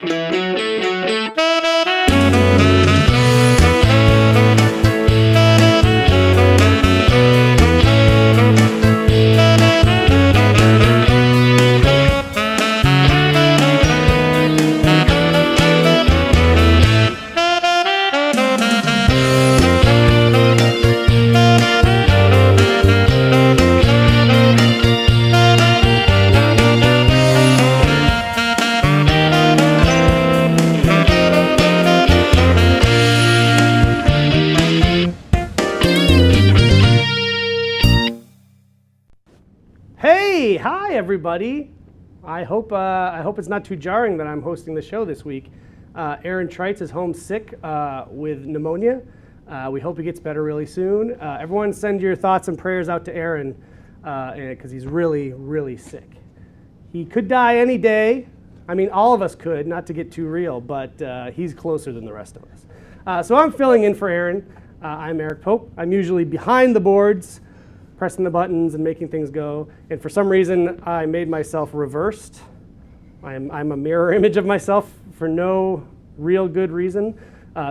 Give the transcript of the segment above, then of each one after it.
Hi everybody. I hope it's not too jarring that I'm hosting the show this week. Eran is home sick with pneumonia. We hope he gets better really soon. Everyone send your thoughts and prayers out to Eran because he's really, really sick. He could die any day. I mean, all of us could, not to get too real, but he's closer than the rest of us. So I'm filling in for Eran. I'm Eric Pope. I'm usually behind the boards, pressing the buttons and making things go. And for some reason, I made myself reversed. I'm a mirror image of myself for no real good reason.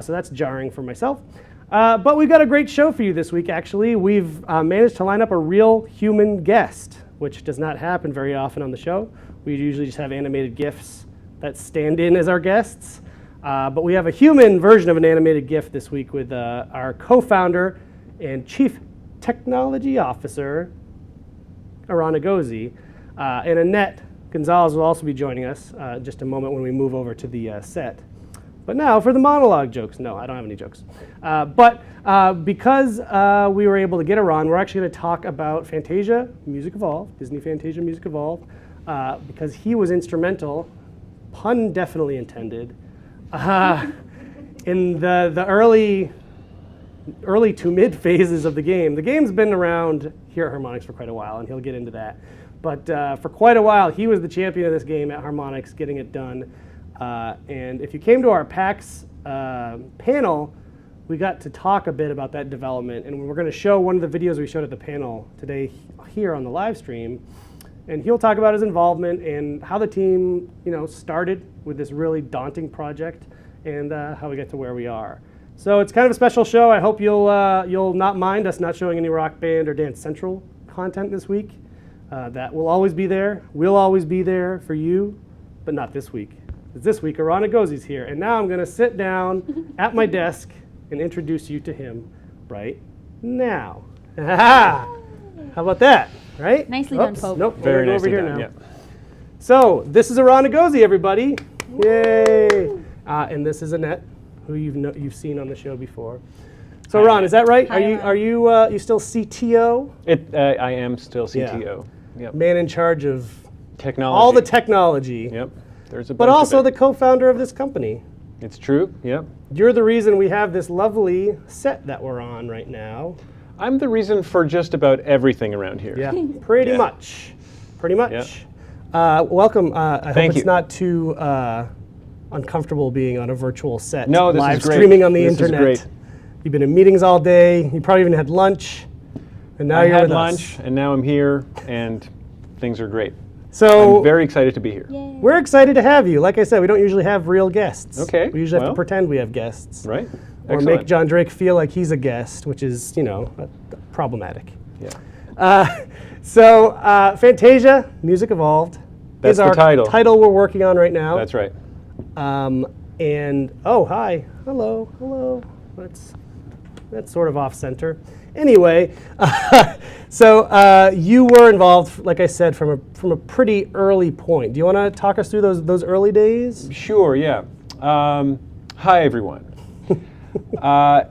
So that's jarring for myself. But we've got a great show for you this week, actually. We've managed to line up a real human guest, which does not happen very often on the show. We usually just have animated GIFs that stand in as our guests. But we have a human version of an animated GIF this week with our co-founder and chief technology officer, Eran Egozy, and Annette Gonzalez will also be joining us in just a moment when we move over to the set. But now for the monologue jokes. No, I don't have any jokes. But because we were able to get Eran, we're actually going to talk about Fantasia Music Evolved, Disney Fantasia Music Evolved, because he was instrumental, pun definitely intended, in the early to mid phases of the game. The game's been around here at Harmonix for quite a while, and he'll get into that. But for quite a while, he was the champion of this game at Harmonix, getting it done. And if you came to our PAX panel, we got to talk a bit about that development. And we're going to show one of the videos we showed at the panel today here on the live stream. And he'll talk about his involvement and how the team, started with this really daunting project and how we get to where we are. So it's kind of a special show. I hope you'll not mind us not showing any Rock Band or Dance Central content this week. That will always be there. We'll always be there for you, but not this week. This week, Eran Egozy's here, and now I'm going to sit down at my desk and introduce you to him right now. How about that? Right? Nicely done, Pope. Nope. Very nicely over here done. now. Yeah. So this is Eran Egozy, everybody. Yay! And this is Annette, who you've seen on the show before. So Ron, is that right? Hi, Are you still CTO? I am still CTO. Yeah. Yep. Man in charge of Technology. all the technology. Yep. There's a But bunch also of the it. co-founder of this company. It's true. Yep. You're the reason we have this lovely set that we're on right now. I'm the reason for just about everything around here. Yeah, pretty Yeah. much. Pretty much. Yeah. Welcome. I Thank hope it's you. not too uncomfortable being on a virtual set. No, this live is great. streaming on the This is internet. great. You've been in meetings all day. You probably even had lunch. And now I you're had with lunch, us. and now I'm here, and things are great. So I'm very excited to be here. Yay. we're excited to have you. Like I said, we don't usually have real guests. Okay, We usually have to well. pretend we have guests. Right? Or Excellent. make John Drake feel like he's a guest, which is, problematic. Yeah. Fantasia, Music Evolved, That's is the our title. we're working on right now. That's right. And hi, hello. That's sort of off center. Anyway, so you were involved, like I said, from a pretty early point. Do you want to talk us through those early days? Sure, yeah. Hi, everyone.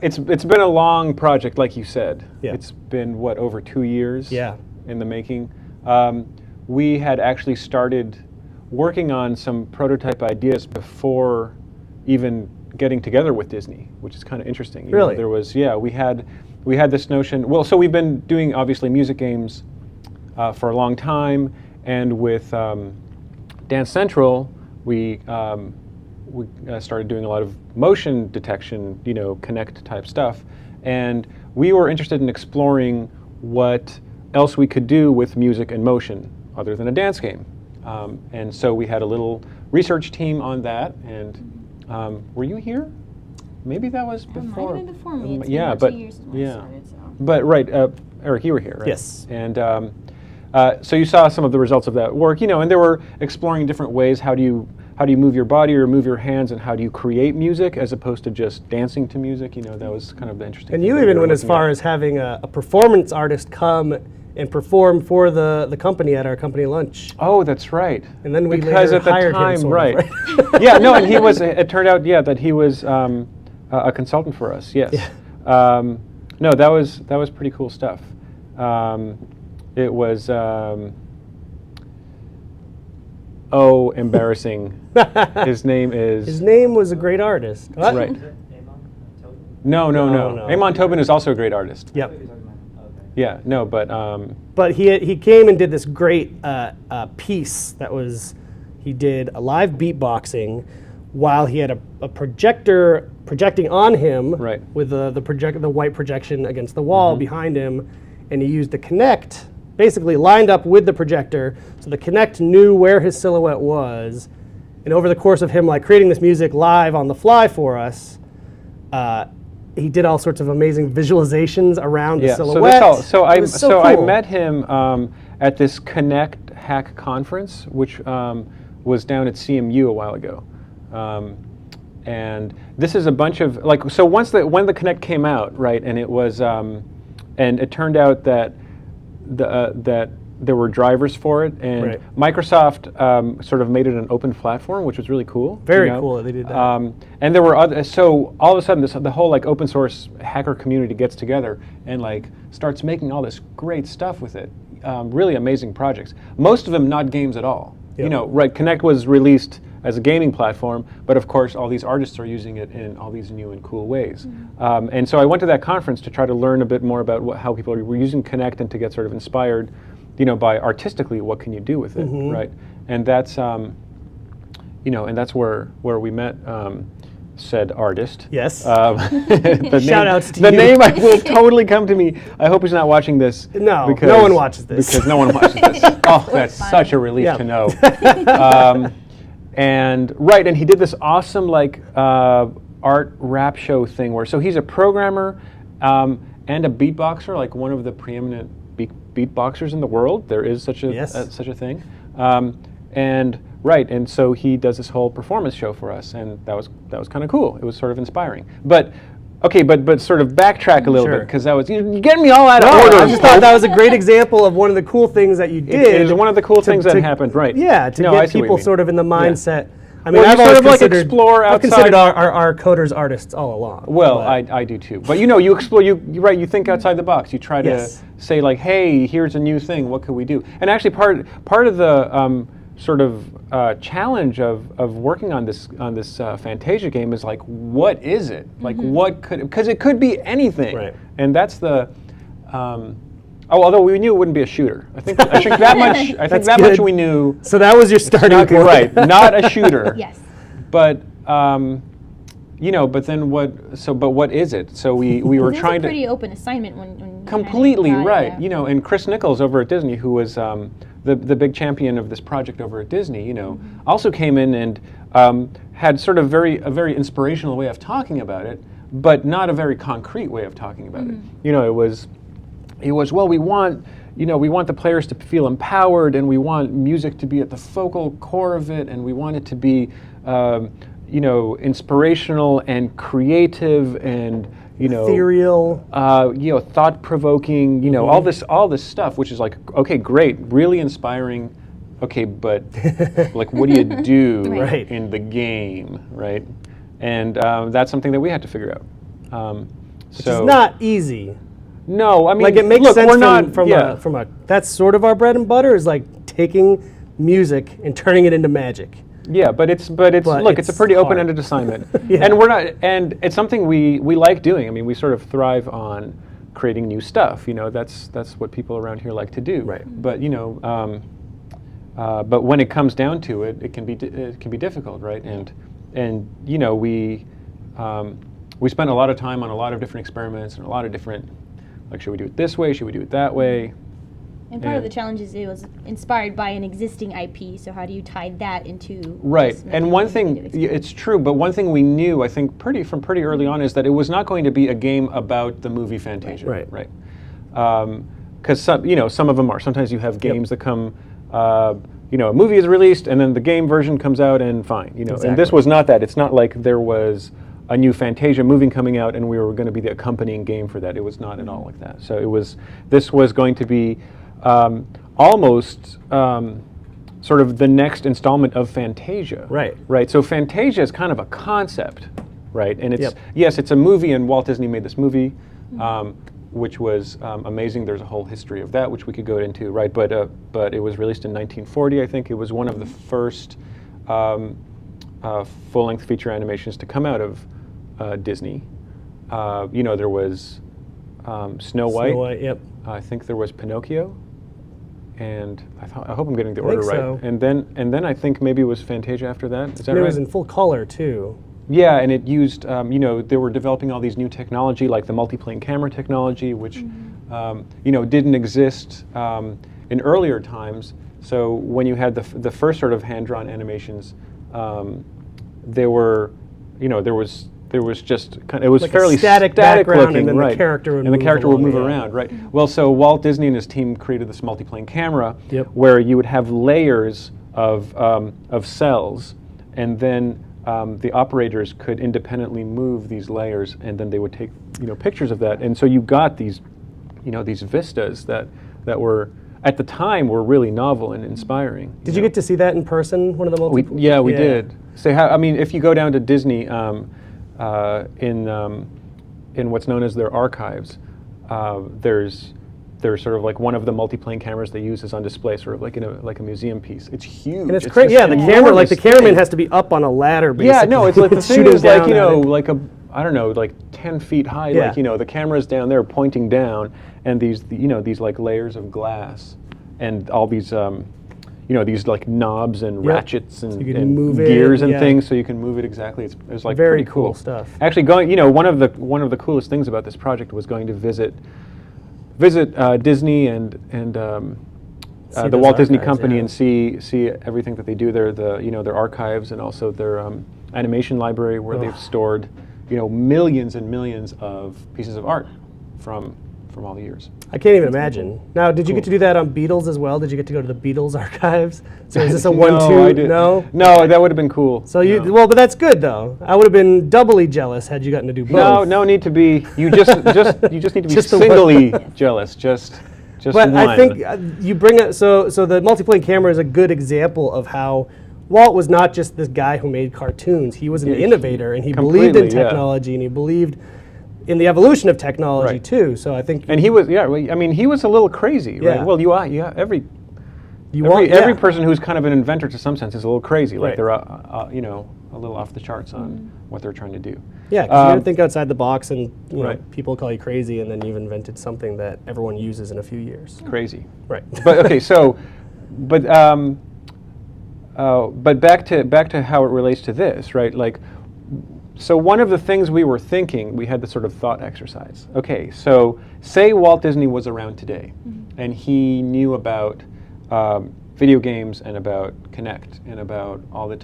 It's been a long project, like you said. Yeah. It's been, over 2 years Yeah. in the making. We had actually started working on some prototype ideas before even getting together with Disney, which is kind of interesting. You know, Really? there was, we had this notion. Well, so we've been doing, obviously, music games for a long time, and with Dance Central, we started doing a lot of motion detection, Connect type stuff, and we were interested in exploring what else we could do with music and motion other than a dance game. And so we had a little research team on that. And were you here? Maybe that was before. Might have been before me. It's Yeah, been but 2 years since I started, so. But right, Eric, you were here, right? Yes. And so you saw some of the results of that work, and they were exploring different ways. How do you move your body or move your hands, and how do you create music as opposed to just dancing to music? That was kind of the interesting. And thing you that even we were went as looking far at. as having a performance artist come and perform for the company at our company lunch. Oh, that's right. And then we because later at the hired him, time, sort of, right? right? Yeah, no, and he was. It turned out, that he was a consultant for us. Yes. Yeah. No, that was pretty cool stuff. It was. Embarrassing. His name is. His name was a great artist. What? Right. Is it Amon Tobin? No. No. Amon Tobin is also a great artist. Yep. Okay. Yeah. No, but. But he came and did this great piece that was, he did a live beatboxing while he had a projector projecting on him, Right. with the white projection against the wall behind him, and he used the Kinect, basically lined up with the projector, so the Kinect knew where his silhouette was, and over the course of him creating this music live on the fly for us, he did all sorts of amazing visualizations around the silhouette. So It was so I cool. met him at this Connect Hack conference, which was down at CMU a while ago. And this is a bunch of when the Connect came out, right, and it was and it turned out that that there were drivers for it, and Right. Microsoft sort of made it an open platform, which was really cool. Very cool that they did that. And there were other. So all of a sudden, the whole open source hacker community gets together and starts making all this great stuff with it. Really amazing projects. Most of them not games at all. Yep. Right? Connect was released as a gaming platform, but of course, all these artists are using it in all these new and cool ways. And so I went to that conference to try to learn a bit more about how people were using Connect and to get sort of inspired, by artistically what can you do with it, right? And that's, and that's where we met said artist. Yes. Shout outs to the you. name will totally come to me. I hope he's not watching this. No, no one watches this. Because no one watches this. Oh, that's such a relief Yeah. to know. And he did this awesome art rap show thing where he's a programmer and a beatboxer, one of the preeminent beatboxers in the world. There is such a such a thing. And so he does this whole performance show for us, and that was kind of cool. It was sort of inspiring. But sort of backtrack a little bit, because that was you're getting me all out of order. I just thought that was a great example of one of the cool things that you did. It is one of the cool things that happened, right? Yeah, to No, I get see what you people mean. sort of in the mindset. I Well, I've you always sort of considered, explore I've outside. considered our coders artists all along. Well, but- I do too. But you explore. You think outside the box. You try to Yes. say hey, here's a new thing. What could we do? And actually, part of the sort of challenge of working on this Fantasia game is what is it? What could, because it could be anything. Right. And that's the. Although we knew it wouldn't be a shooter. I think that much. I think That's that much good. we knew. So that was your starting point. Right. Not a shooter. Yes. But but then what? But what is it? So we were It's trying a to pretty open assignment when completely got it, right. yeah. And Chris Nichols over at Disney, who was the big champion of this project over at Disney, also came in and had sort of a very inspirational way of talking about it, but not a very concrete way of talking about it. It was well, we want the players to feel empowered, and we want music to be at the focal core of it, and we want it to be, inspirational and creative and Ethereal. thought-provoking. All this stuff, which is okay, great, really inspiring. Okay, but what do you do Right. in the game, right? And that's something that we had to figure out. Which is not easy. No, I mean, It makes look, sense we're not, from a that's sort of our bread and butter, is taking music and turning it into magic. Yeah, but it's look, it's a it's pretty hard. open-ended assignment, Yeah. and we're not, and it's something we like doing. I mean, we sort of thrive on creating new stuff. That's what people around here like to do. Right. But but when it comes down to it, it can be difficult, right? And we spent a lot of time on a lot of different experiments and a lot of different, should we do it this way? Should we do it that way? And part of the challenge is it was inspired by an existing IP, so how do you tie that into Right, this and one making thing, innovative experience? it's true, but one thing we knew, I think, from pretty early on, is that it was not going to be a game about the movie Fantasia. Right. Because some of them are. Sometimes you have games that come, a movie is released, and then the game version comes out, and fine. And this Exactly. was not that. It's not like there was a new Fantasia movie coming out, and we were going to be the accompanying game for that. It was not at all like that. So this was going to be almost sort of the next installment of Fantasia. Right. So Fantasia is kind of a concept, right? And yes, it's a movie, and Walt Disney made this movie, which was amazing. There's a whole history of that, which we could go into, right? But it was released in 1940, I think. It was one of the first full-length feature animations to come out of Disney. There was Snow White. Yep. I think there was Pinocchio, and I hope I'm getting the order right. So. And then I think maybe it was Fantasia after that. Is that And right? it was in full color too. Yeah, and it used, they were developing all these new technology, like the multiplane camera technology, which, didn't exist in earlier times. So when you had the first sort of hand-drawn animations, there was just it was like fairly a static background, looking, and then right? the character would and the move character would along, move yeah. around, right? Well, so Walt Disney and his team created this multiplane camera, Where you would have layers of cells, and then the operators could independently move these layers, and then they would take pictures of that, and so you got these these vistas that were at the time were really novel and inspiring. Did you get to see that in person? One of the multi. We did. So if you go down to Disney in what's known as their archives, there's sort of like one of the multiplane cameras they use is on display, sort of like in a museum piece. It's huge. And it's crazy. Yeah, the camera, like the cameraman has to be up on a ladder. Basically. Yeah, no, it's like the thing shooting is like down at it. like I don't know, like 10 feet high. Yeah. Like the camera's down there pointing down, and these these like layers of glass, and all these these like knobs and ratchets and, So you can move it, gears and things, so you can move it exactly. It's like very pretty cool stuff. Actually, one of the coolest things about this project was going to visit Disney and the Walt Disney Company and see everything that they do there. Their archives and also their animation library where they've stored millions and millions of pieces of art from all the years. I can't even imagine. Now, did you get to do that on Beatles as well? Did you get to go to the Beatles archives? So is this a one-two? No, that would have been cool. So but that's good though. I would have been doubly jealous had you gotten to do both. No need to be. You just need to be Just the singly jealous. Just But one. I think you bring it. So the multiplane camera is a good example of how Walt was not just this guy who made cartoons. He was an innovator, and he believed in technology, and he believed in the evolution of technology too. So I think, and he was he was a little crazy, right? Well, every person who's kind of an inventor to some sense is a little crazy. Like they're a little off the charts on what they're trying to do. Yeah, because you got to think outside the box, and people call you crazy, and then you've invented something that everyone uses in a few years. Crazy, right? But okay, but back to how it relates to this, right? Like, so one of the things we were thinking, we had this sort of thought exercise. Okay, so say Walt Disney was around today, and he knew about video games and about Connect and about all the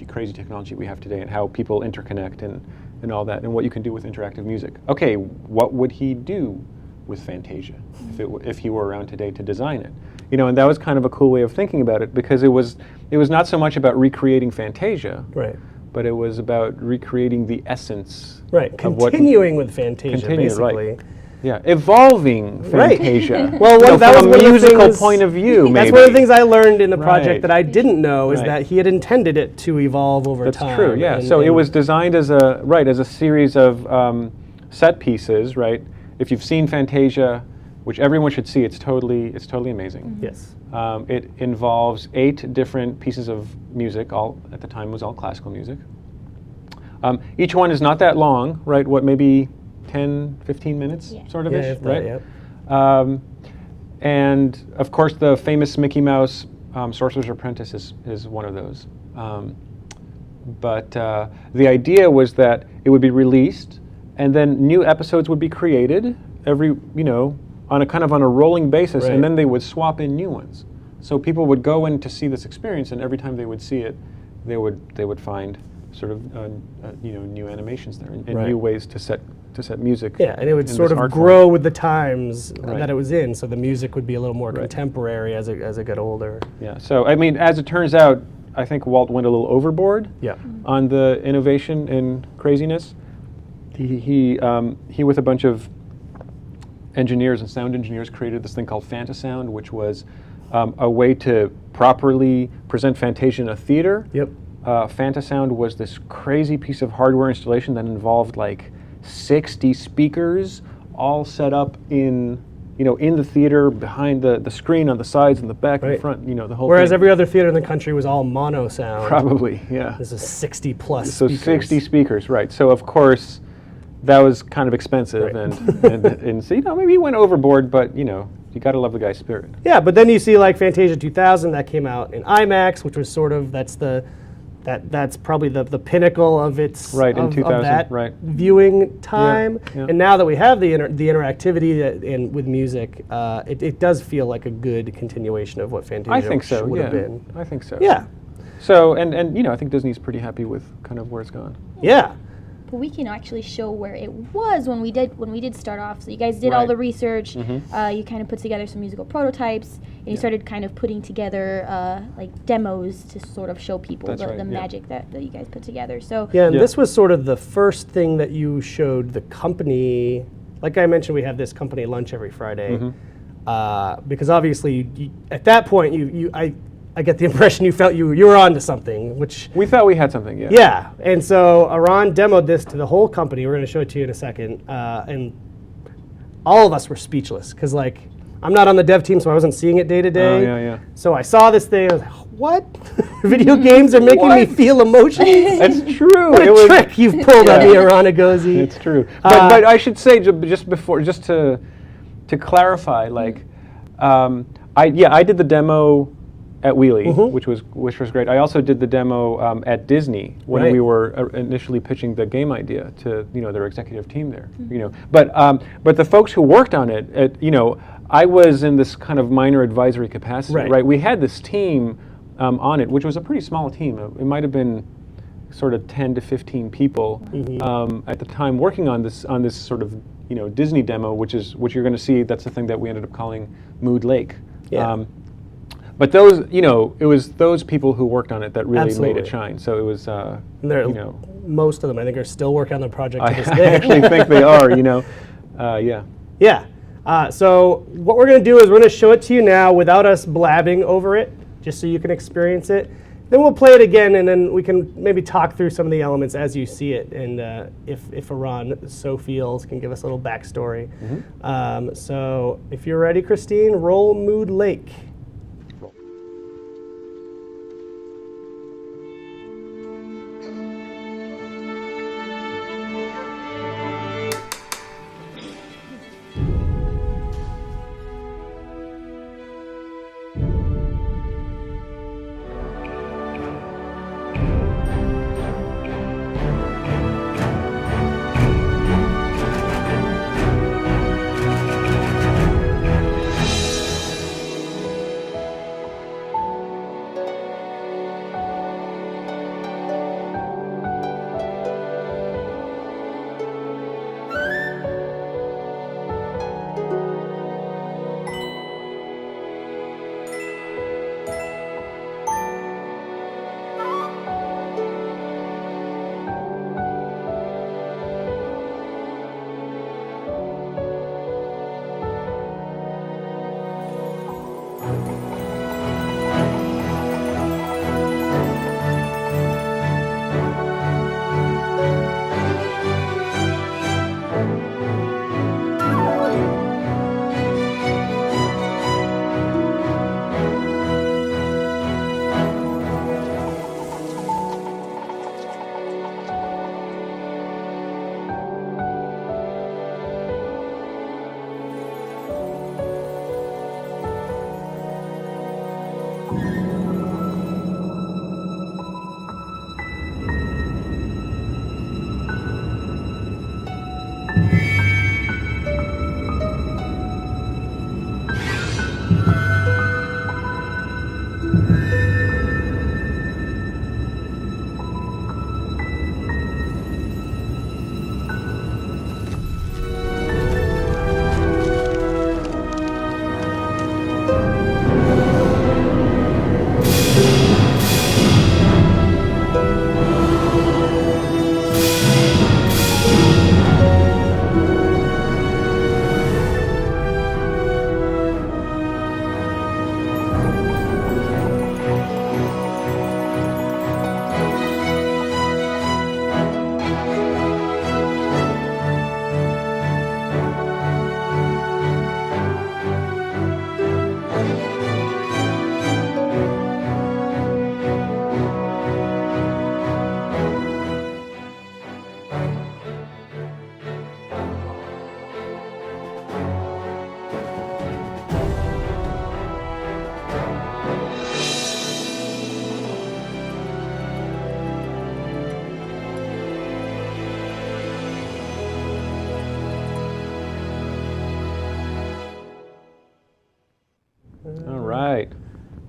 crazy technology we have today, and how people interconnect and all that, and what you can do with interactive music. Okay, what would he do with Fantasia if he were around today to design it? And that was kind of a cool way of thinking about it, because it was not so much about recreating Fantasia, but it was about recreating the essence. Right, continuing with Fantasia, basically. Right. Yeah, evolving Fantasia. Well, that was from one a of the musical things, point of view, maybe. That's one of the things I learned in the project that I didn't know, is that he had intended it to evolve over time. That's true, yeah. So it was designed as a series of set pieces, right? If you've seen Fantasia, which everyone should see, it's totally amazing. Yes. It involves 8 different pieces of music. All at the time was all classical music. Each one is not that long, right? Maybe 10, 15 minutes, sort of ish, right? And of course, the famous Mickey Mouse Sorcerer's Apprentice is one of those. But the idea was that it would be released, and then new episodes would be created every on a rolling basis, Right. and then they would swap in new ones. So people would go in to see this experience, and every time they would see it, they would find sort of new animations there and Right. new ways to set music. Yeah, and it would in sort this of art grow form. with the times Right. that it was in, so the music would be a little more Right. contemporary as it got older. Yeah. So I mean, as it turns out, I think Walt went a little overboard. Yeah. On the innovation and craziness. He with a bunch of engineers and sound engineers created this thing called Fantasound, which was a way to properly present Fantasia in a theater. Yep. Fantasound was this crazy piece of hardware installation that involved like 60 speakers all set up in the theater, behind the screen, on the sides and the back and Right. the front, the whole Whereas thing. every other theater in the country was all mono sound. Probably, yeah. This is 60 plus So speakers. 60 speakers, right. So of course, that was kind of expensive, Right. and so, maybe he went overboard, but you gotta love the guy's spirit. Yeah, but then you see like Fantasia 2000 that came out in IMAX, which was sort of that's probably the pinnacle of its Right, in of 2000, that right. viewing time. yeah. And now that we have the interactivity with music, it does feel like a good continuation of what Fantasia I think so, would yeah. have been. I think so. Yeah, So, and I think Disney's pretty happy with kind of where it's gone. yeah. But we can actually show where it was when we did start off. So you guys did all Right. the research. You kind of put together some musical prototypes, and you started kind of putting together like demos to sort of show people That's the right, yeah. magic that you guys put together. So Yeah, and Yeah. this was sort of the first thing that you showed the company. Like I mentioned, we have this company lunch every Friday, because obviously at that point I get the impression you felt you were onto something, which We thought we had something, yeah. yeah. And so Eran demoed this to the whole company. We're going to show it to you in a second, and all of us were speechless because like I'm not on the dev team, so I wasn't seeing it day to day. Oh, yeah, yeah. So I saw this thing. I was like, what? Video games are making me What? feel emotions. That's true. What It a was- trick you've pulled on Yeah. me, Eran Egozy. It's true. But I should say just to clarify, like, I did the demo at Wheelie, which was great. I also did the demo at Disney when Right. we were initially pitching the game idea to their executive team there. But the folks who worked on it, I was in this kind of minor advisory capacity. Right. Right. We had this team on it, which was a pretty small team. It might have been sort of 10 to 15 people at the time working on this sort of Disney demo, which you're going to see. That's the thing that we ended up calling Mood Lake. Yeah. But those, it was those people who worked on it that really made Absolutely. it shine. So it was, And they're, most of them, I think, are still working on the project to I this day. actually think they are. Yeah. Yeah. So what we're going to do is we're going to show it to you now without us blabbing over it, just so you can experience it. Then we'll play it again, and then we can maybe talk through some of the elements as you see it, and if Eran so feels, can give us a little backstory. So if you're ready, Christine, roll Mood Lake.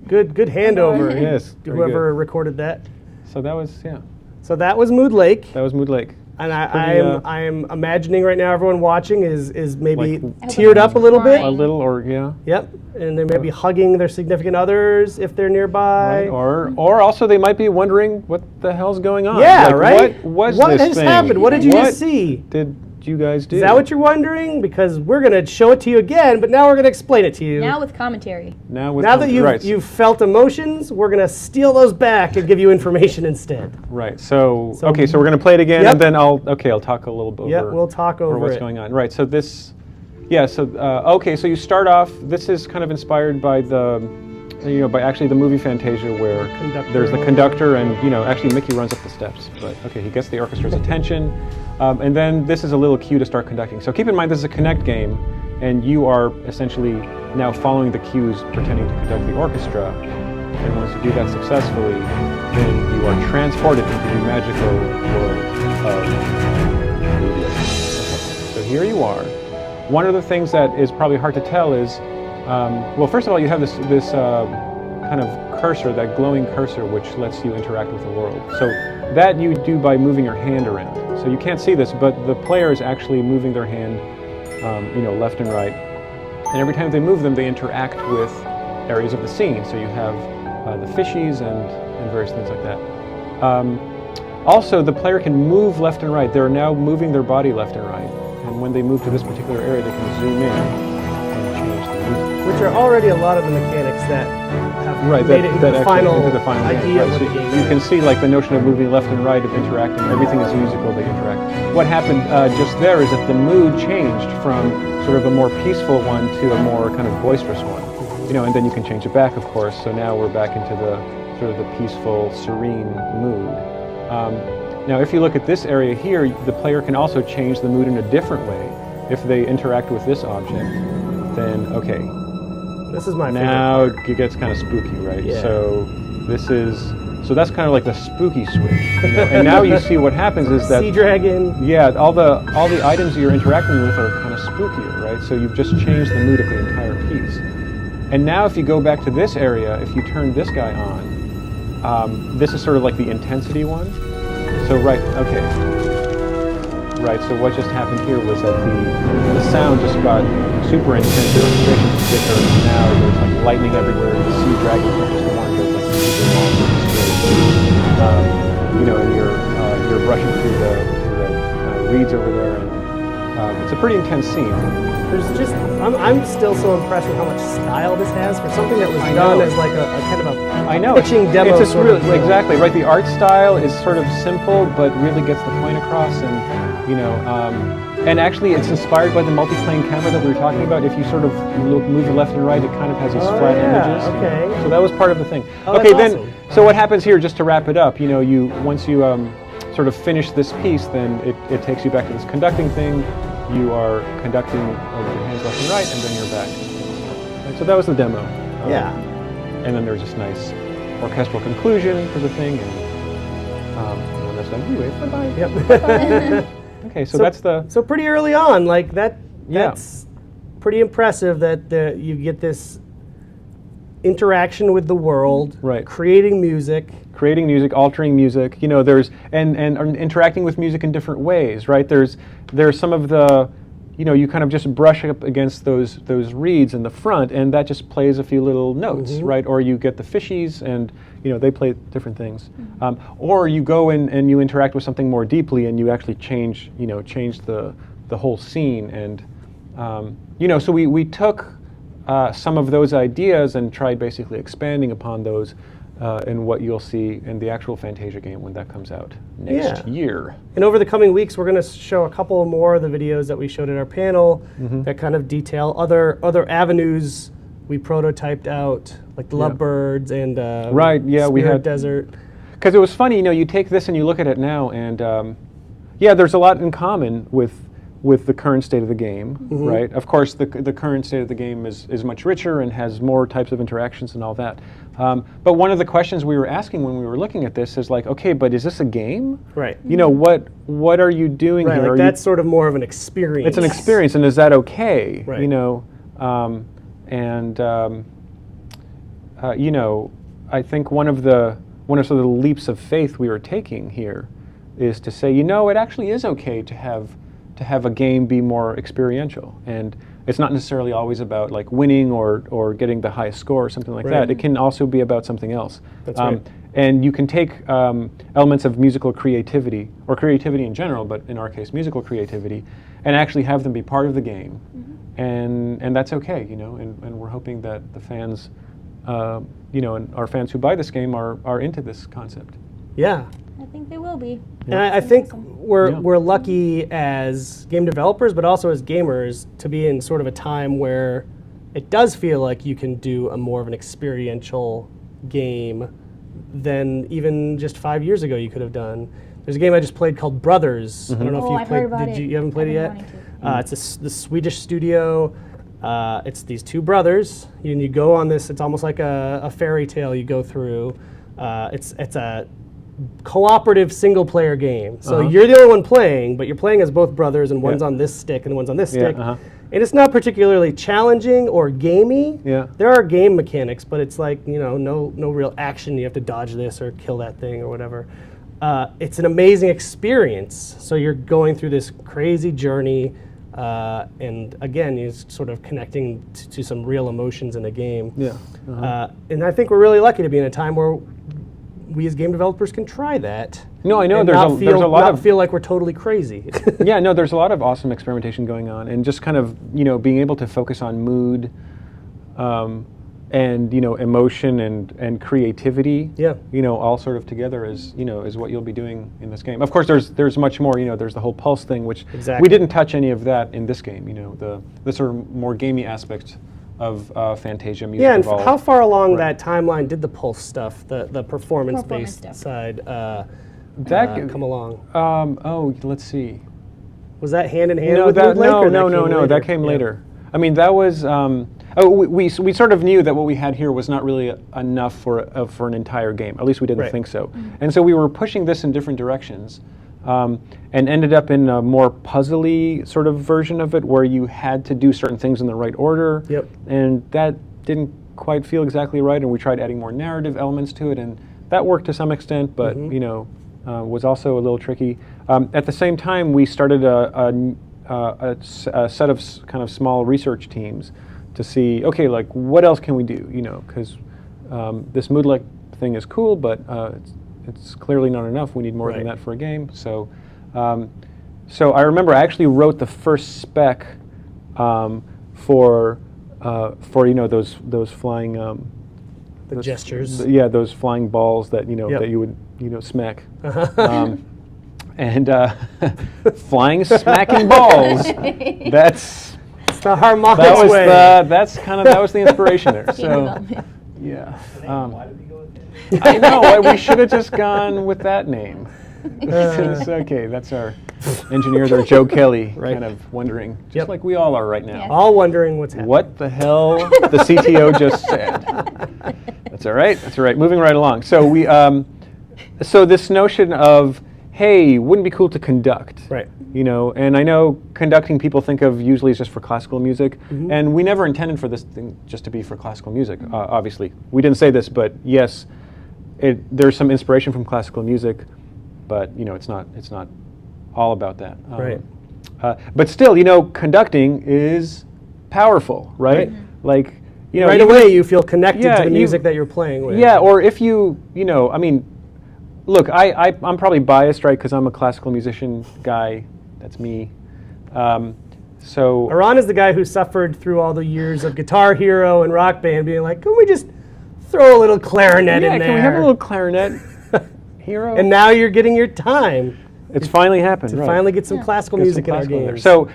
Good handover. Yes, very Whoever recorded that. So that was, yeah, So that was Mood Lake. that was Mood Lake. And Pretty, I'm imagining right now everyone watching is maybe Like- teared up a little bit. A little, or yeah. Yep. And they may be hugging their significant others if they're nearby. Right. Or also they might be wondering what the hell's going on. Yeah, Like, right? What was What this has thing? happened? What did you just see? Did you guys do? Is that what you're wondering? Because we're going to show it to you again, but now we're going to explain it to you. Now with commentary. Now that you've felt emotions, we're going to steal those back and give you information instead. Right. So So- okay. So we're gonna play it again, Yep. and then I'll talk a little bit over. Yep, we'll talk over what's it. going on. Right. So this, yeah. So okay. So you start off. This is kind of inspired by by actually the movie Fantasia, where Conductor. there's the conductor, and actually Mickey runs up the steps. But okay, he gets the orchestra's attention, and then this is a little cue to start conducting. So keep in mind this is a Connect game, and you are essentially now following the cues, pretending to conduct the orchestra. And once you do that successfully, then you are transported into the magical world of Mood Lake. So here you are. One of the things that is probably hard to tell is, well, first of all, you have this kind of cursor, that glowing cursor, which lets you interact with the world. So that you do by moving your hand around. So you can't see this, but the player is actually moving their hand, left and right. And every time they move them, they interact with areas of the scene. So you have the fishies and various things like that. Also, the player can move left and right. They're now moving their body left and right. And when they move to this particular area, they can zoom in and change the music. Which are already a lot of the mechanics that have Right, made it into the final into the final game. idea Right, of so the game. you can see like the notion of moving left and right, of interacting. Everything is musical. They interact. What happened just there is that the mood changed from sort of a more peaceful one to a more kind of boisterous one. And then you can change it back, of course. So now we're back into the sort of the peaceful, serene mood. Now, if you look at this area here, the player can also change the mood in a different way. If they interact with this object, then okay. This is my Now favorite part. it gets kind of spooky, right? Yeah. So that's kind of like the spooky switch. And now you see what happens is that Sea dragon. yeah, all the items that you're interacting with are kind of spookier, right? So you've just changed the mood of the entire piece. And now if you go back to this area, if you turn this guy on, this is sort of like the intensity one. So right, so what just happened here was that the sound just got super intense, the orchestration was thicker, and now there's like lightning everywhere, the sea dragon from just one goes like super long, and you're brushing through the reeds over there, and it's a pretty intense scene. There's just, I'm still so impressed with how much style this has for something that was I done know. as like a kind of a I know. pitching demo. It's just sort really of thing. exactly right. The art style is sort of simple, but really gets the point across. And and actually, it's inspired by the multi-plane camera that we were talking about. If you sort of move left and right, it kind of has these Oh, flat yeah, images. okay. So that was part of the thing. Oh, okay, that's then. awesome. So what happens here? Just to wrap it up, once you sort of finish this piece, then it takes you back to this conducting thing. You are conducting over your hands left and right, and then you're back. And so that was the demo. Yeah. And then there's this nice orchestral conclusion for the thing, and when that's done, anyway, bye-bye. Yep. Okay, so that's the... So pretty early on, like that. Yeah. That's pretty impressive that you get this interaction with the world, Right. creating music. Creating music, altering music, there's, and interacting with music in different ways, right? There's some of the, you kind of just brush up against those reeds in the front, and that just plays a few little notes, right? Or you get the fishies, and they play different things. Or you go in and you interact with something more deeply, and you actually change the whole scene, and so we took some of those ideas and tried basically expanding upon those in what you'll see in the actual Fantasia game when that comes out next year. And over the coming weeks, we're going to show a couple more of the videos that we showed at our panel that kind of detail other avenues we prototyped out, like the Lovebirds and Right, yeah, we Spirit had- Desert. Because it was funny, you take this and you look at it now, and there's a lot in common with the current state of the game, right? Of course, the current state of the game is much richer and has more types of interactions and all that. But one of the questions we were asking when we were looking at this is like, okay, but is this a game? Right. What are you doing Right, here? like Are that's sort of more of an experience. it's an experience, and is that okay? Right. you know, I think one of sort of the leaps of faith we were taking here is to say, you know, it actually is okay to have a game be more experiential, and it's not necessarily always about like winning or getting the highest score or something like that. It can also be about something else. That's right. And you can take elements of musical creativity, or creativity in general, but in our case, musical creativity, and actually have them be part of the game. And that's okay, you know, and we're hoping that the fans, you know, and our fans who buy this game are into this concept. Yeah. I think they will be. And I think we're lucky as game developers, but also as gamers, to be in sort of a time where it does feel like you can do a more of an experiential game than even just 5 years ago you could have done. There's a game I just played called Brothers. I don't know if you've I've played. heard about it. You haven't played it I've been yet? wanting to. It's the Swedish studio. It's these two brothers, and you go on this. It's almost like a fairy tale you go through. It's a cooperative single-player game. So you're the only one playing, but you're playing as both brothers, and one's on this stick and one's on this stick. And it's not particularly challenging or gamey. There are game mechanics, but it's like, you know, no real action. You have to dodge this or kill that thing or whatever. It's an amazing experience. So you're going through this crazy journey, and again, you're sort of connecting to some real emotions in a game. And I think we're really lucky to be in a time where we as game developers can try that. No, I know and there's a lot not of feel like we're totally crazy. yeah, no, there's a lot of awesome experimentation going on, and just kind of, you know, being able to focus on mood, and, you know, emotion and creativity. You know, all sort of together is what you'll be doing in this game. Of course, there's much more. You know, there's the whole pulse thing, which we didn't touch any of that in this game. You know, the sort of more gamey aspect of Fantasia music. Yeah, and Evolved. how far along that timeline did the pulse stuff, the performance-based stuff. side, come along? Oh, let's see. Was that hand in hand No, with that, Mood Lake, no, that came later. I mean, that was. We sort of knew that what we had here was not really enough for an entire game. At least we didn't think so. And so we were pushing this in different directions, and ended up in a more puzzly sort of version of it, where you had to do certain things in the right order. And that didn't quite feel exactly right. And we tried adding more narrative elements to it, and that worked to some extent, but you know, was also a little tricky. At the same time, we started a set of kind of small research teams to see, okay, like what else can we do? You know, because this Moodlek thing is cool, but it's clearly not enough. We need more than that for a game. So, so I remember I actually wrote the first spec for you know, those flying the gestures. Yeah, those flying balls that that you would smack. And flying smacking balls. That's the Harmonix way. That was the inspiration there. So yeah. I know, we should have just gone with that name. It's okay, that's our engineer there, Joe Kelly, kind of wondering, just like we all are right now. All wondering what's happening. What the hell the CTO just said. That's all right, that's all right. Moving right along. So we, so this notion of, hey, wouldn't it be cool to conduct? You know, and I know conducting people think of usually as just for classical music, and we never intended for this thing just to be for classical music, obviously. We didn't say this, but yes, there's some inspiration from classical music, but you know, it's not all about that. But still, you know, conducting is powerful, right? Like, you know, right away you feel connected to the music that you're playing with. Yeah, or if you know, I mean, look, I'm probably biased, right, because I'm a classical musician guy. That's me. So Eran is the guy who suffered through all the years of Guitar Hero and Rock Band, being like, can we just throw a little clarinet in there? Can we have a little clarinet hero? And now you're getting your time. It's finally happened. To finally get some classical music in our games. So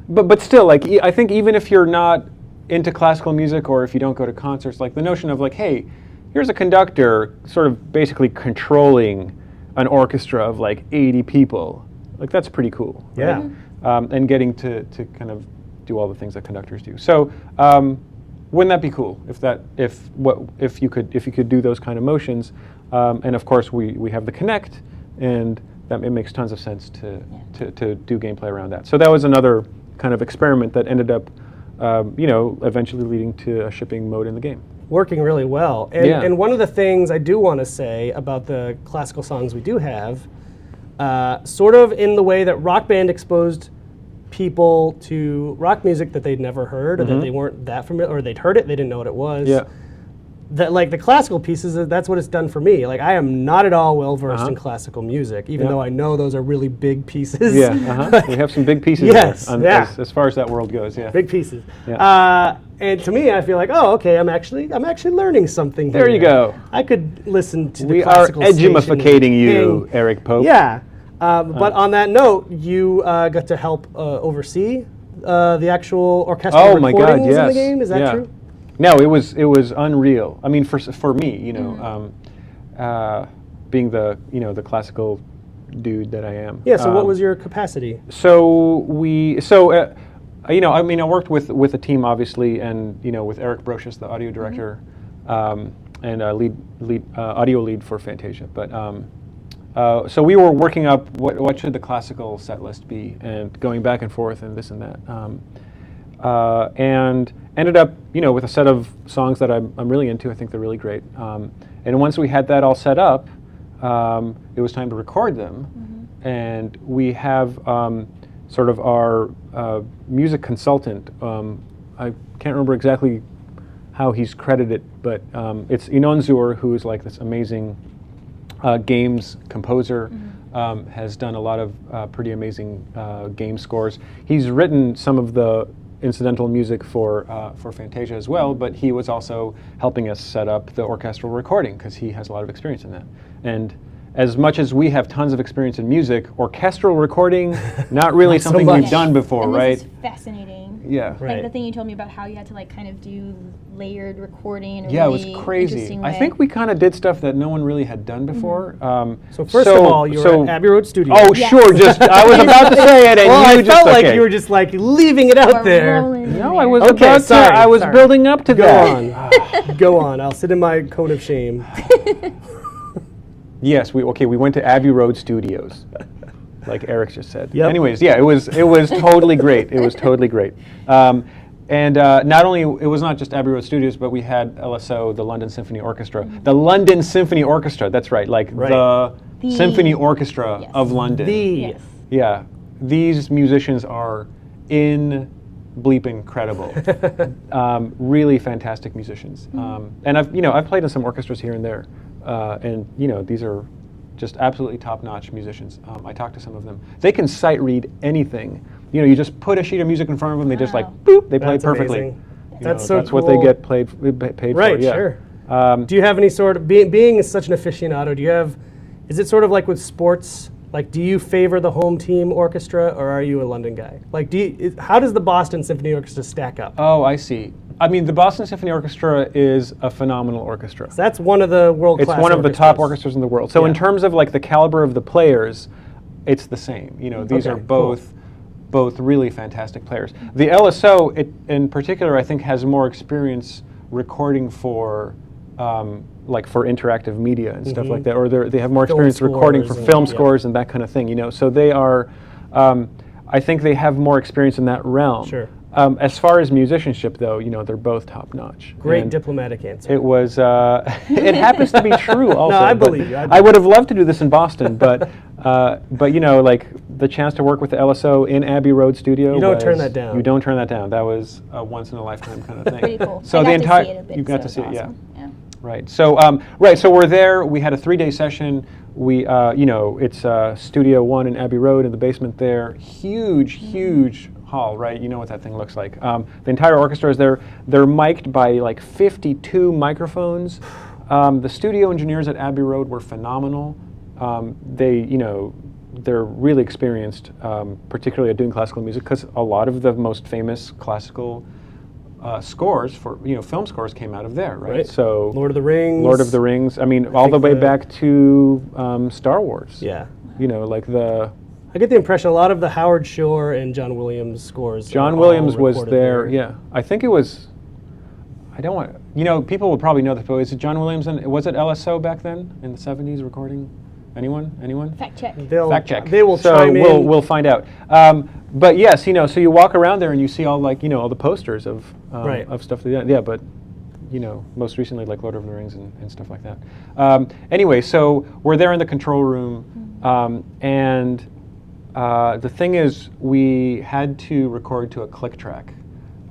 but still, like, I think even if you're not into classical music, or if you don't go to concerts, like the notion of like, hey, here's a conductor sort of basically controlling an orchestra of like 80 people. Like, that's pretty cool. Yeah. Right? And getting to kind of do all the things that conductors do. So wouldn't that be cool if you could do those kind of motions? And of course we have the Connect, and that it makes tons of sense to do gameplay around that. So that was another kind of experiment that ended up eventually leading to a shipping mode in the game. Working really well. And, Yeah. and one of the things I do want to say about the classical songs we do have, sort of in the way that Rock Band exposed people to rock music that they'd never heard, or that they weren't that familiar, or they'd heard it, they didn't know what it was. Yeah. That, like, the classical pieces, that's what it's done for me. Like, I am not at all well versed in classical music, even though I know those are really big pieces. Yeah, we have some big pieces Yes, there, as far as that world goes. Yeah, big pieces. Yeah. And to me, I feel like, oh, okay, I'm actually learning something here. There you go. I could listen to the We are classical station edumificating you, thing. Eric Pope. Yeah. But on that note, you got to help oversee the actual orchestral Oh my God! recordings Yes. in the game. Is that Yeah. true? No, it was unreal. I mean, for me, being the classical dude that I am. Yeah. So what was your capacity? I worked with a team, obviously, and with Eric Brocious, the audio director, and lead audio lead for Fantasia. But so we were working up what should the classical set list be, and going back and forth and this and that, and ended up with a set of songs that I'm really into. I think they're really great. And once we had that all set up, it was time to record them, and we have sort of our music consultant. I can't remember exactly how he's credited, but it's Inonzur, who is like this amazing games composer, has done a lot of pretty amazing game scores. He's written some of the incidental music for Fantasia as well, but he was also helping us set up the orchestral recording because he has a lot of experience in that. And as much as we have tons of experience in music, orchestral recording, not really Not so something much. we've done before, And right? This is fascinating. Yeah. Right. Like the thing you told me about how you had to like kind of do layered recording in a Yeah, it really was crazy. interesting I way. think we kind of did stuff that no one really had done before. So first of all, you were at Abbey Road Studios. Oh, Yes. sure. Just I was about to say it, and Well, you I just felt like okay. you were just like leaving it out We're there. rolling in No, there. I was Okay, about sorry, to. I was sorry. building up to Go that. on. Go on. I'll sit in my cone of shame. Yes, we went to Abbey Road Studios, like Eric just said. Yep. Anyways, yeah, it was totally great. It was totally great. And not only it was not just Abbey Road Studios, but we had LSO, the London Symphony Orchestra, the London Symphony Orchestra. That's right, like the Symphony Orchestra Yes. of London. Yes. Yeah, these musicians are bleeping credible. Really fantastic musicians. And I've played in some orchestras here and there, and these are just absolutely top-notch musicians. I talked to some of them. They can sight read anything. You just put a sheet of music in front of them. They just like boop. They play That's perfectly. amazing. That's so That's cool. what they get paid Right, for. Yeah. sure. Do you have any sort of, being such an aficionado, is it sort of like with sports? Like, do you favor the home team orchestra, or are you a London guy? Like, how does the Boston Symphony Orchestra stack up? Oh, I see. I mean, the Boston Symphony Orchestra is a phenomenal orchestra. So that's one of the world-class It's one of the top orchestras in the world. So in Yeah. terms of like the caliber of the players, it's the same. These Okay, are both really fantastic players. The LSO, in particular, I think has more experience recording for like for interactive media and stuff like that, or they have more Film experience recording for scores film and- scores and that kind of thing. So they are, I think they have more experience in that realm. Sure. As far as musicianship, though, they're both top notch. Great And diplomatic answer. it was. It happens to be true. Also, I but believe you, I I would have loved to do this in Boston, but like the chance to work with the LSO in Abbey Road Studio. You don't turn that down. You don't turn that down. That was a once in a lifetime kind of thing. Pretty cool. So I the got entire to see it a bit, you got so to see it, it's yeah. awesome. Yeah. Right. So we're there. We had a 3-day session. We it's Studio 1 in Abbey Road in the basement there. Huge hall, right? You know what that thing looks like. The entire orchestra is there. They're mic'd by like 52 microphones. The studio engineers at Abbey Road were phenomenal. They're really experienced, particularly at doing classical music, because a lot of the most famous classical scores for film scores came out of there, right? So Lord of the Rings. Lord of the Rings. I mean, all the way back to Star Wars. Yeah. Like the I get the impression a lot of the Howard Shore and John Williams scores. John are all Williams was recorded there. Yeah, I think it was. I don't want. People would probably know this, but is it John Williams and was it LSO back then in the 70s recording? Anyone? Fact check. They'll, Fact check. They will so chime in. we'll find out. But yes, so you walk around there and you see all all the posters of Right. of stuff like that. Yeah, but most recently like Lord of the Rings and stuff like that. Anyway, so we're there in the control room, and the thing is, we had to record to a click track.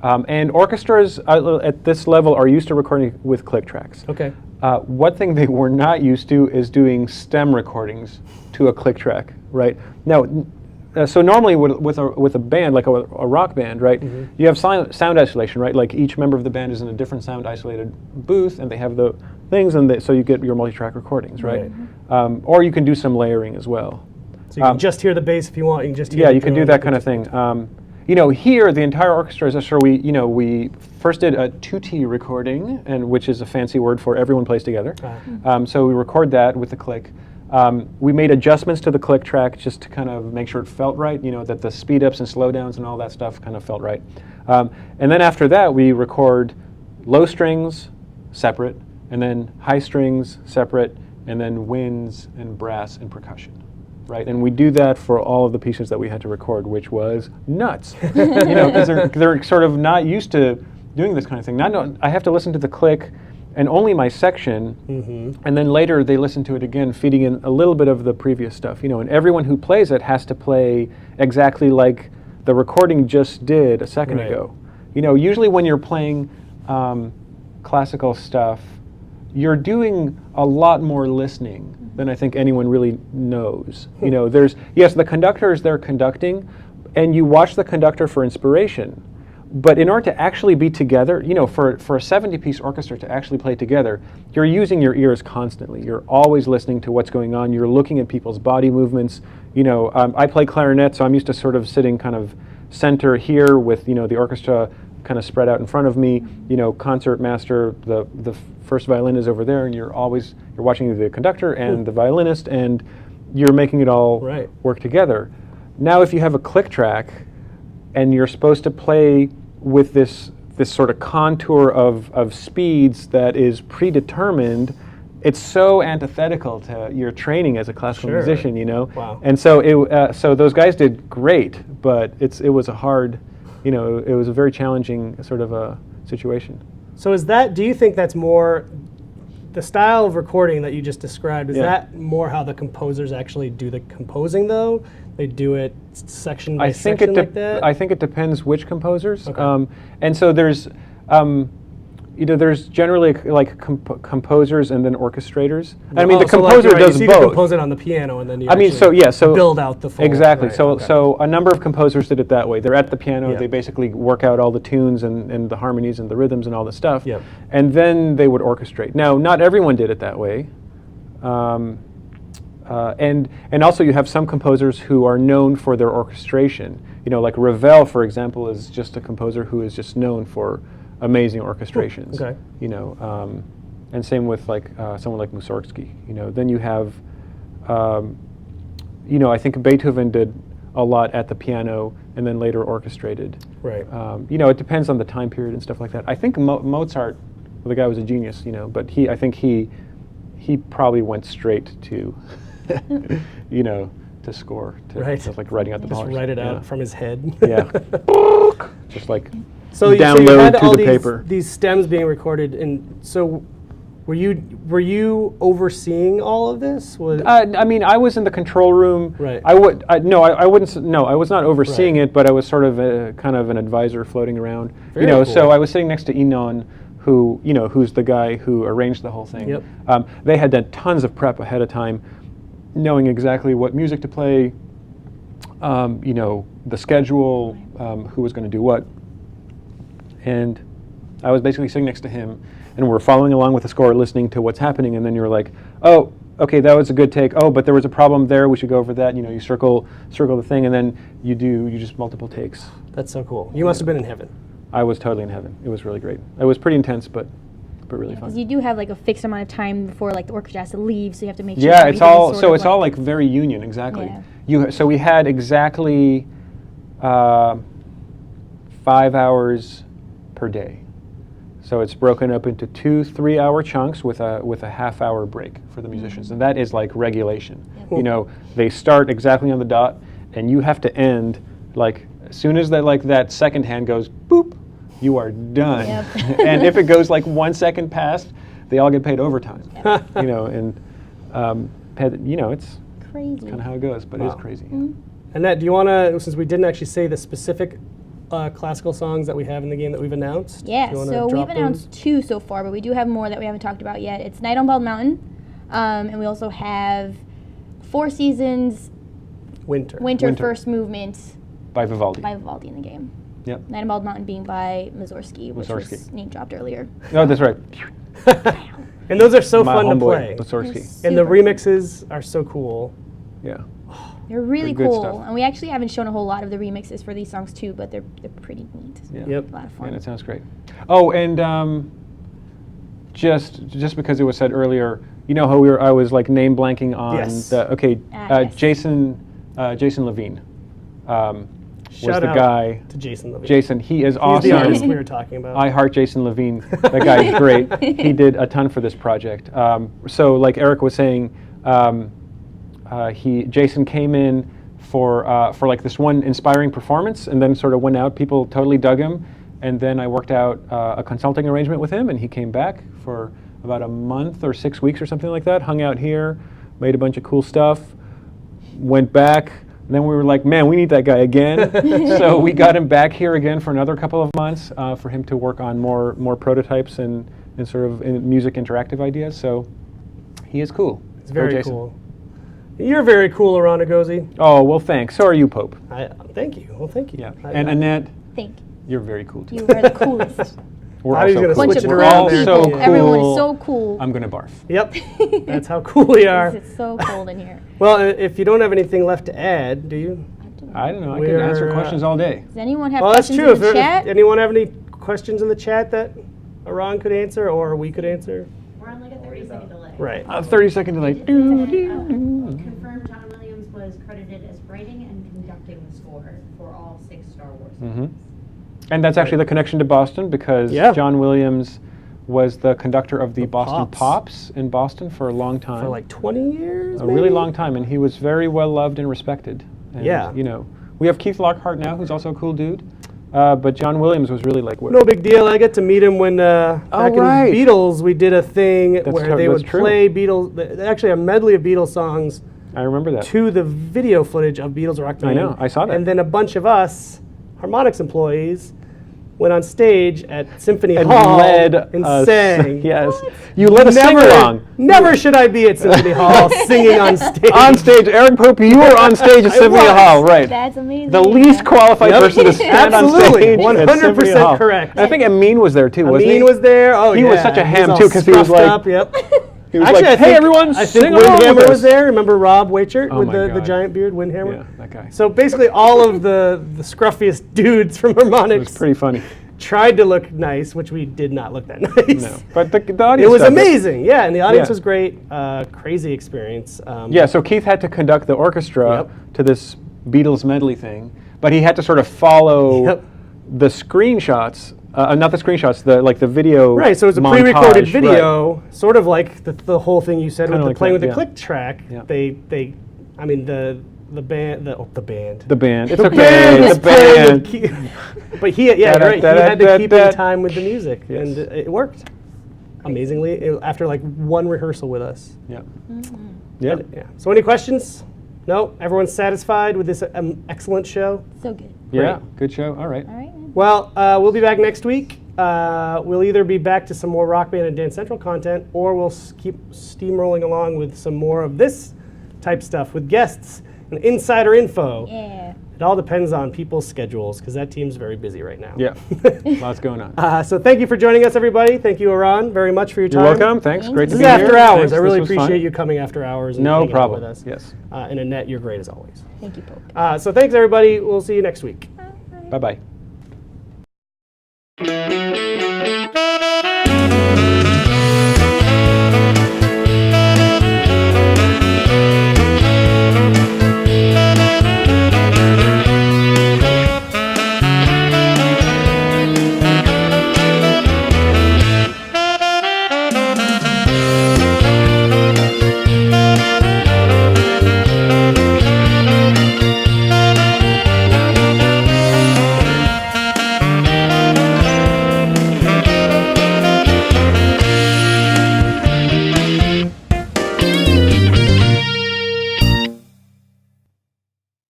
And orchestras at this level are used to recording with click tracks. Okay. One thing they were not used to is doing stem recordings to a click track, right? Now, so normally with a band, like a rock band, right, you have sound isolation, right? Like each member of the band is in a different sound isolated booth, and they have the things, and so you get your multi-track recordings, right? Or you can do some layering as well. So you can just hear the bass if you want. You can just hear yeah, you can do that kind of thing. Here the entire orchestra. So we first did a 2T recording, which is a fancy word for everyone plays together. So we record that with the click. We made adjustments to the click track just to kind of make sure it felt right. That the speed ups and slowdowns and all that stuff kind of felt right. And then after that, we record low strings separate, and then high strings separate, and then winds and brass and percussion. Right, and we do that for all of the pieces that we had to record, which was nuts. Because they're sort of not used to doing this kind of thing. I have to listen to the click, and only my section, and then later they listen to it again, feeding in a little bit of the previous stuff. And everyone who plays it has to play exactly like the recording just did a second ago. Usually when you're playing classical stuff, you're doing a lot more listening than I think anyone really knows. There's, yes, the conductor is there conducting, and you watch the conductor for inspiration. But in order to actually be together, for a 70-piece orchestra to actually play together, you're using your ears constantly. You're always listening to what's going on. You're looking at people's body movements. I play clarinet, so I'm used to sort of sitting kind of center here with, the orchestra kind of spread out in front of me. Concert master, the first violin is over there, and you're watching the conductor and the violinist, and you're making it all work together. Now, if you have a click track, and you're supposed to play with this sort of contour of speeds that is predetermined, it's so antithetical to your training as a classical musician, Wow. And so so those guys did great, but it was a hard, it was a very challenging sort of a situation. So do you think that's more, the style of recording that you just described, is that more how the composers actually do the composing though? They do it section by section like that? I think it depends which composers. Okay. And so there's generally like composers and then orchestrators. I mean, the composer does both. You compose it on the piano and then you so build out the full. Exactly. Right, So a number of composers did it that way. They're at the piano. They basically work out all the tunes and the harmonies and the rhythms and all the stuff. Yep. And then they would orchestrate. Now, not everyone did it that way. And also you have some composers who are known for their orchestration. Like Ravel, for example, is just a composer who is just known for amazing orchestrations. Okay. And same with like someone like Mussorgsky. Then you have, I think Beethoven did a lot at the piano and then later orchestrated. Right. It depends on the time period and stuff like that. I think Mozart, the guy was a genius, but I think he probably went straight to, to score, to like writing out the bars. Just write it out from his head. Yeah. Just like so you download had to all the paper. These stems being recorded, and so were you overseeing all of this? I mean, I was in the control room. Right. I wouldn't. No, I was not overseeing it, but I was sort of kind of an advisor floating around. Very cool. So I was sitting next to Enan, who's the guy who arranged the whole thing. Yep. They had done tons of prep ahead of time, knowing exactly what music to play, the schedule, who was going to do what. And I was basically sitting next to him, and we're following along with the score, listening to what's happening, and then you're like, oh, okay, that was a good take. Oh, but there was a problem there. We should go over that. You circle the thing, and then you just multiple takes. That's so cool. You must have been in heaven. I was totally in heaven. It was really great. It was pretty intense, but really fun. Because you do have like a fixed amount of time before like the orchestra has to leave, so you have to make sure. Yeah, it's all like very union, exactly. Yeah. So we had exactly 5 hours per day. So it's broken up into 2 3-hour chunks with a half-hour break for the musicians, and that is like regulation. Yeah. They start exactly on the dot, and you have to end like As soon as that second hand goes boop, you are done. Yep. And if it goes like 1 second past, they all get paid overtime. And it's Crazy. kind of how it goes, but it is crazy. Yeah. Annette, do you want to, since we didn't actually say the specific classical songs that we have in the game that we've announced? Yeah, do you wanna so drop we've announced 2 so far, but we do have more that we haven't talked about yet. It's Night on Bald Mountain, and we also have Four Seasons, Winter First Movement By Vivaldi. in the game. Yep. Night on Bald Mountain being by Mussorgsky, which was name dropped earlier. Oh, that's right. And those are so My fun to homeboy, play. Mussorgsky. And the Super remixes are so cool. Yeah. They're really They're good cool, stuff. and we actually haven't shown a whole lot of the remixes for these songs too, but they're pretty neat. Yeah. Yep. A lot of fun. And it sounds great. Oh, and just because it was said earlier, you know how I was like name blanking on Yes. Yes. Jason Levine was Shout the out to to Jason Levine. Jason, he is He's awesome. the artist we were talking about. I heart Jason Levine. That guy is great. He did a ton for this project. So like Eric was saying, Jason came in for like this one inspiring performance, and then sort of went out. People totally dug him, and then I worked out a consulting arrangement with him, and he came back for about a month or 6 weeks or something like that. Hung out here, made a bunch of cool stuff, went back. And then we were like, man, we need that guy again. So we got him back here again for another couple of months for him to work on more prototypes and sort of music interactive ideas. So he is cool. It's very cool. You're very cool, Eran Egozy. Oh, well, thanks. So are you, Pope. Thank you. Well, thank you. Yeah. And Annette, Thank you. you're very cool too. You are the coolest. We're I was also gonna cool. switch Bunch it of around cool there. so people. cool. Everyone is so cool. I'm going to barf. Yep. That's how cool we are. It's so cold in here. Well, if you don't have anything left to add, do you? I don't know. I could answer questions all day. Does anyone have Well, that's questions true. in the chat? If anyone have any questions in the chat that Eran could answer or we could answer? We're on like a 30-second delay. Right. 30-second delay. Confirmed John Williams was credited as writing and conducting the score for all 6 Star Wars movies. And that's actually the connection to Boston, because Yeah. John Williams was the conductor of the Boston Pops. Pops in Boston for a long time. For like 20 years, a maybe? really long time, and he was very well loved and respected. And, Yeah. You know, we have Keith Lockhart now, who's also a cool dude. But John Williams was really like, No big deal. I get to meet him when back right. in Beatles, we did a thing where they that's would true. play Beatles, actually a medley of Beatles songs I remember that. to the video footage of Beatles Rock Band. I know, I saw that. And then a bunch of us, Harmonix employees, went on stage at Symphony And Hall led and us- sang. Yes. You led a sing-along. Never should I be at Symphony Hall singing on stage. On stage, Eric Pope, you were on stage at I Symphony was. Hall, right? That's amazing. The least qualified Yep. person to stand on Absolutely. stage. at 100% Symphony Hall. correct. And I think Amin was there too, wasn't he? Amin was there. Oh, He yeah. was such a ham all too, because he was scruffed like, up, yep. he was Actually, like, I hey think, everyone, I think sing along with Windhammer us. was there. Remember Rob Waichert Oh with my the God. giant beard, Windhammer? Yeah, that guy. So basically, all of the scruffiest dudes from It was Harmonix pretty funny. tried to look nice, which we did not look that nice. No, but the audience. It was stuff- amazing, yeah, and the audience Yeah. was great. Crazy experience. Yeah, so Keith had to conduct the orchestra Yep. to this Beatles medley thing, but he had to sort of follow Yep. the screenshots, not the screenshots, the video. Right, so it's a montage, pre-recorded right. video, sort of like the whole thing you said Kinda with the like playing that, with the yeah. click track. Yeah. I mean the band. The band. It's The okay. band was The playing band. But yeah, you're right. He had to keep in Da-da-da-da-da. time with the music, Yes. and it worked amazingly after like one rehearsal with us. Yeah. Yeah. Yeah. So any questions? No. Everyone's satisfied with this excellent show. So good. Yeah. Good show. All right. All right. Well, we'll be back next week. We'll either be back to some more Rock Band and Dance Central content, or we'll keep steamrolling along with some more of this type stuff with guests and insider info. Yeah. It all depends on people's schedules, because that team's very busy right now. Yeah. Lots going on. So thank you for joining us, everybody. Thank you, Eran, very much for your time. You're welcome. Thanks. Great to This be is here. after hours. Thanks. I This really was fun. appreciate you coming after hours and No hanging out problem. with us. Yes. And Annette, you're great as always. Thank you, Pope. So thanks, everybody. We'll see you next week. Bye bye.